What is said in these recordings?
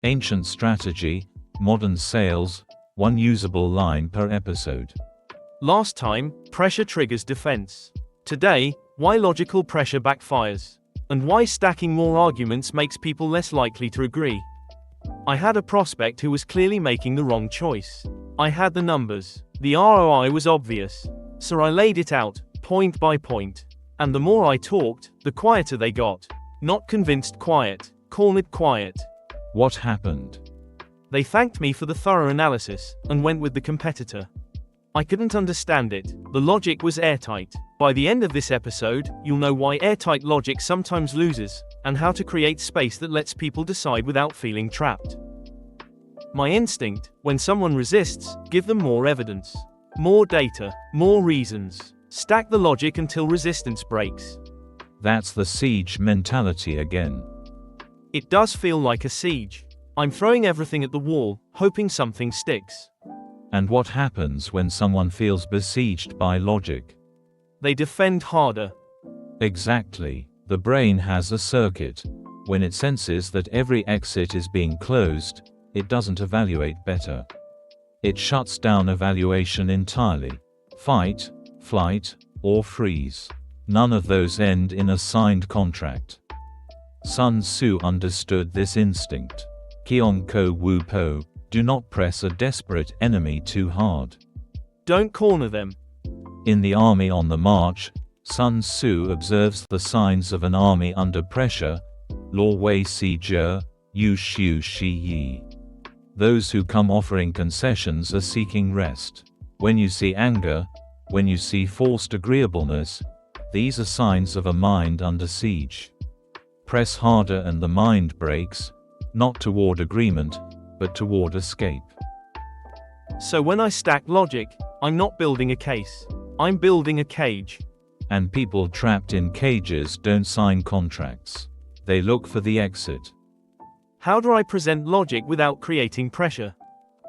Ancient strategy, modern sales, one usable line per episode. Last time, pressure triggers defense. Today, why logical pressure backfires. And why stacking more arguments makes people less likely to agree. I had a prospect who was clearly making the wrong choice. I had the numbers. The ROI was obvious. So I laid it out, point by point. And the more I talked, the quieter they got. Not convinced quiet, cornered quiet. What happened? They thanked me for the thorough analysis, and went with the competitor. I couldn't understand it. The logic was airtight. By the end of this episode, you'll know why airtight logic sometimes loses, and how to create space that lets people decide without feeling trapped. My instinct, when someone resists, give them more evidence. More data, more reasons. Stack the logic until resistance breaks. That's the siege mentality again. It does feel like a siege. I'm throwing everything at the wall, hoping something sticks. And what happens when someone feels besieged by logic? They defend harder. Exactly. The brain has a circuit. When it senses that every exit is being closed, it doesn't evaluate better. It shuts down evaluation entirely. Fight, flight, or freeze. None of those end in a signed contract. Sun Tzu understood this instinct. Kion Ko Wu Po, do not press a desperate enemy too hard. Don't corner them. In The Army on the March, Sun Tzu observes the signs of an army under pressure. Lo Wei Si Jie, Yu Xiu Shi Yi. Those who come offering concessions are seeking rest. When you see anger, when you see forced agreeableness, these are signs of a mind under siege. Press harder and the mind breaks, not toward agreement, but toward escape. So when I stack logic, I'm not building a case. I'm building a cage. And people trapped in cages don't sign contracts. They look for the exit. How do I present logic without creating pressure?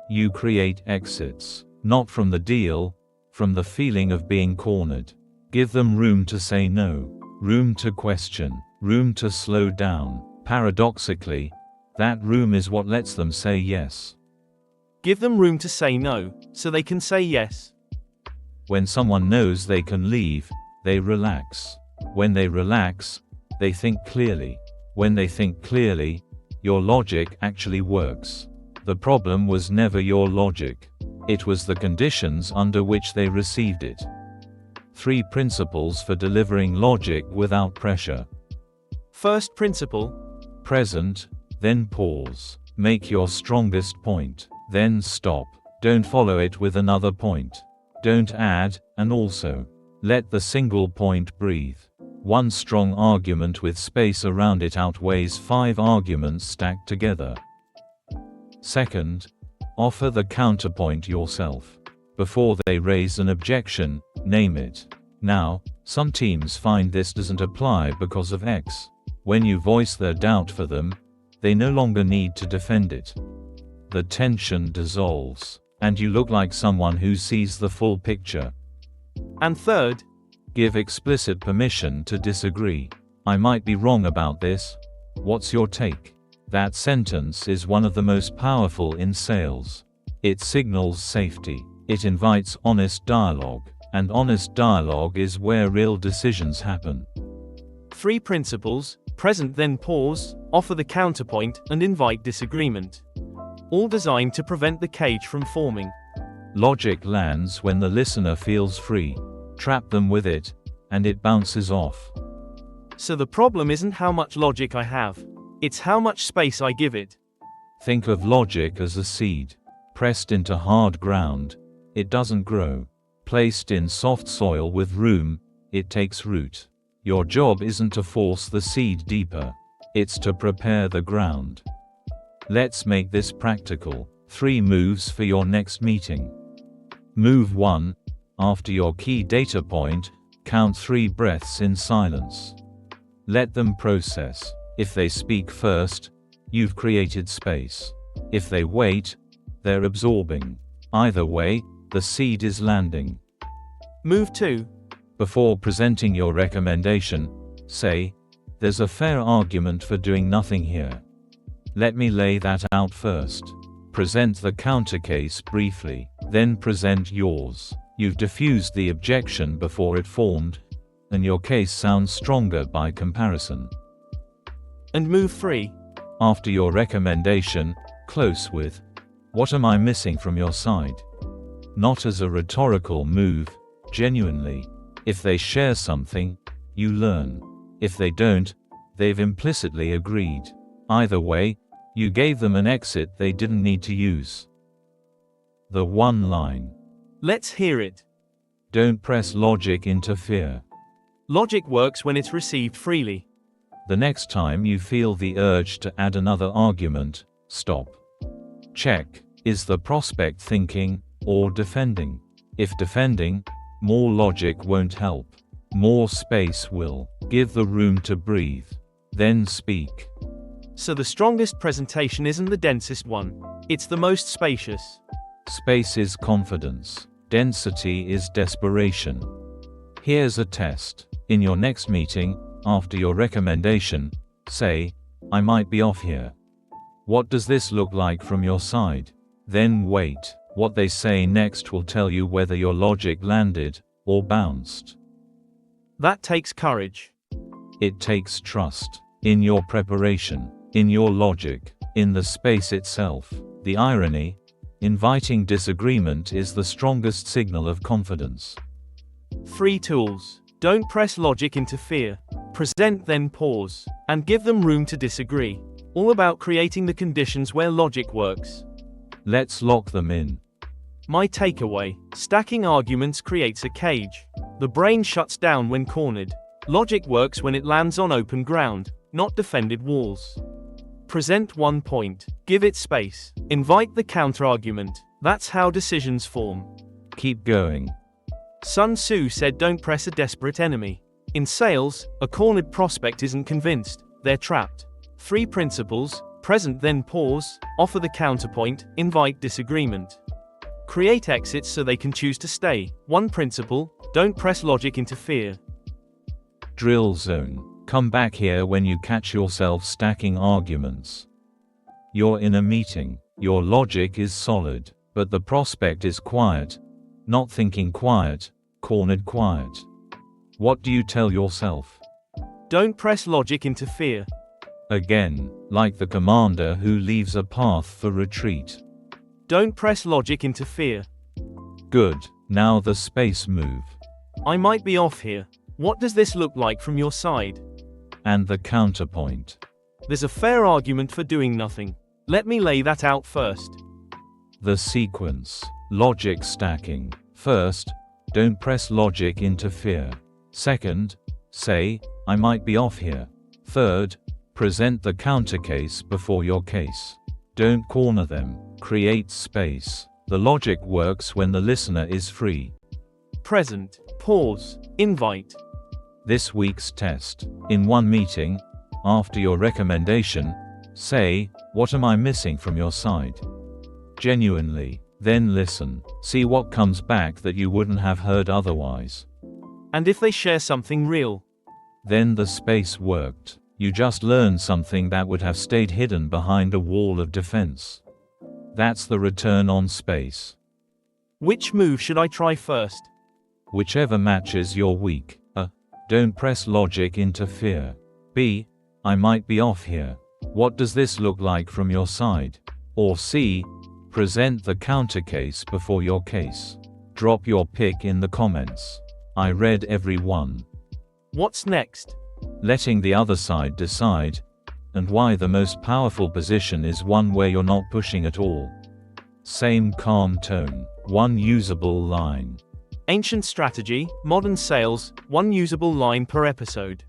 You create exits, not from the deal, from the feeling of being cornered. Give them room to say no, room to question, room to slow down. Paradoxically, that room is what lets them say yes. Give them room to say no, so they can say yes. When someone knows they can leave, they relax. When they relax, they think clearly. When they think clearly, your logic actually works. The problem was never your logic. It was the conditions under which they received it. 3 principles for delivering logic without pressure. First principle. Present, then pause. Make your strongest point, then stop. Don't follow it with another point. Don't add, and also. Let the single point breathe. One strong argument with space around it outweighs 5 arguments stacked together. Second, offer the counterpoint yourself. Before they raise an objection, name it. Now, some teams find this doesn't apply because of X. When you voice their doubt for them, they no longer need to defend it. The tension dissolves, and you look like someone who sees the full picture. And third, give explicit permission to disagree. I might be wrong about this. What's your take? That sentence is one of the most powerful in sales. It signals safety. It invites honest dialogue, and honest dialogue is where real decisions happen. 3 principles: present then pause, offer the counterpoint, and invite disagreement. All designed to prevent the cage from forming. Logic lands when the listener feels free. Trap them with it, and it bounces off. So the problem isn't how much logic I have, it's how much space I give it. Think of logic as a seed. Pressed into hard ground, it doesn't grow. Placed in soft soil with room, it takes root. Your job isn't to force the seed deeper. It's to prepare the ground. Let's make this practical. 3 moves for your next meeting. Move 1. After your key data point, count 3 breaths in silence. Let them process. If they speak first, you've created space. If they wait, they're absorbing. Either way, the seed is landing. Move 2. Before presenting your recommendation, say, there's a fair argument for doing nothing here. Let me lay that out first. Present the countercase briefly, then present yours. You've diffused the objection before it formed, and your case sounds stronger by comparison. And move free. After your recommendation, close with, "What am I missing from your side?" Not as a rhetorical move, genuinely. If they share something, you learn. If they don't, they've implicitly agreed. Either way, you gave them an exit they didn't need to use. The one line. Let's hear it. Don't press logic into fear. Logic works when it's received freely. The next time you feel the urge to add another argument, stop. Check, is the prospect thinking or defending? If defending, more logic won't help. More space will. Give the room to breathe. Then speak. So the strongest presentation isn't the densest one. It's the most spacious. Space is confidence. Density is desperation. Here's a test. In your next meeting, after your recommendation, say, "I might be off here. What does this look like from your side?" Then wait. What they say next will tell you whether your logic landed or bounced. That takes courage. It takes trust. In your preparation, in your logic, in the space itself. The irony, inviting disagreement is the strongest signal of confidence. 3 tools. Don't press logic into fear. Present then pause. And give them room to disagree. All about creating the conditions where logic works. Let's lock them in. My takeaway. Stacking arguments creates a cage. The brain shuts down when cornered. Logic works when it lands on open ground, not defended walls. Present one point. Give it space. Invite the counterargument. That's how decisions form. Keep going. Sun Tzu said don't press a desperate enemy. In sales, a cornered prospect isn't convinced, they're trapped. 3 principles: present then pause, offer the counterpoint, invite disagreement. Create exits so they can choose to stay. 1 principle: don't press logic into fear. Drill zone. Come back here when you catch yourself stacking arguments. You're in a meeting. Your logic is solid, but the prospect is quiet. Not thinking quiet, cornered quiet. What do you tell yourself? Don't press logic into fear. Again, like the commander who leaves a path for retreat. Don't press logic into fear. Good. Now the space move. I might be off here. What does this look like from your side? And the counterpoint. There's a fair argument for doing nothing. Let me lay that out first. The sequence. Logic stacking. First, don't press logic into fear. Second, say, "I might be off here." Third, present the countercase before your case. Don't corner them. Create space. The logic works when the listener is free. Present, pause, invite. This week's test. In one meeting, after your recommendation, say, "What am I missing from your side?" Genuinely. Then listen. See what comes back that you wouldn't have heard otherwise. And if they share something real? Then the space worked. You just learned something that would have stayed hidden behind a wall of defense. That's the return on space. Which move should I try first? Whichever matches your week. A. Don't press logic into fear. B. I might be off here. What does this look like from your side? Or C. Present the countercase before your case. Drop your pick in the comments. I read every one. What's next? Letting the other side decide, and why the most powerful position is one where you're not pushing at all. Same calm tone, one usable line. Ancient strategy, modern sales, one usable line per episode.